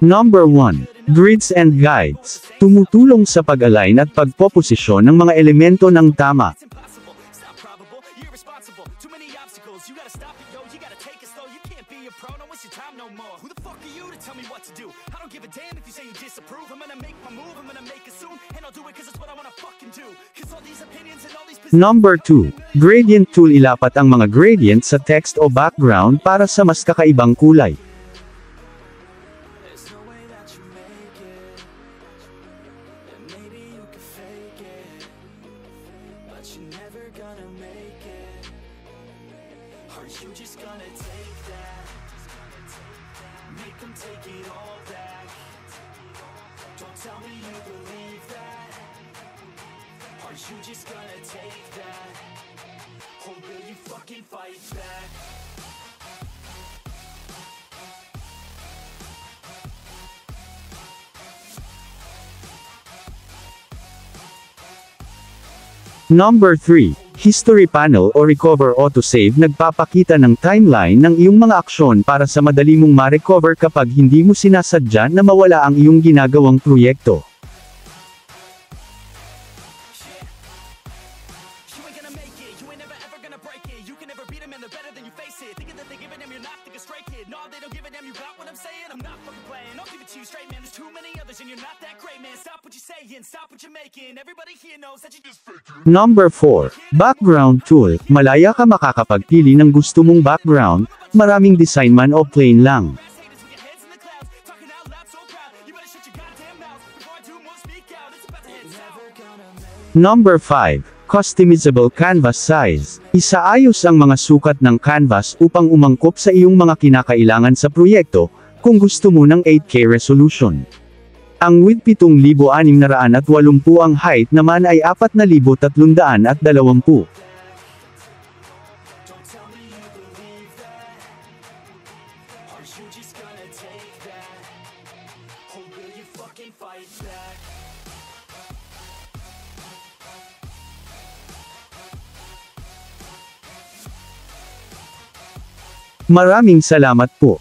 Number 1. Grids and guides. Tumutulong sa pag-align at pagpoposisyon ng mga elemento ng tama. Number 2. Gradient tool. Ilapat ang mga gradient sa text o background para sa mas kakaibang kulay. Number 3. History panel o recover autosave. Nagpapakita ng timeline ng iyong mga aksyon para sa madali mong ma-recover kapag hindi mo sinasadya na mawala ang iyong ginagawang proyekto. Number 4. Background tool. Malaya ka makakapagpili ng gusto mong background, maraming design man o plain lang. Number 5. Customizable canvas size. Isaayos ang mga sukat ng canvas upang umangkop sa iyong mga kinakailangan sa proyekto, kung gusto mo ng 8K resolution. Ang width 7,680, ang height naman ay 4,320. Maraming salamat po.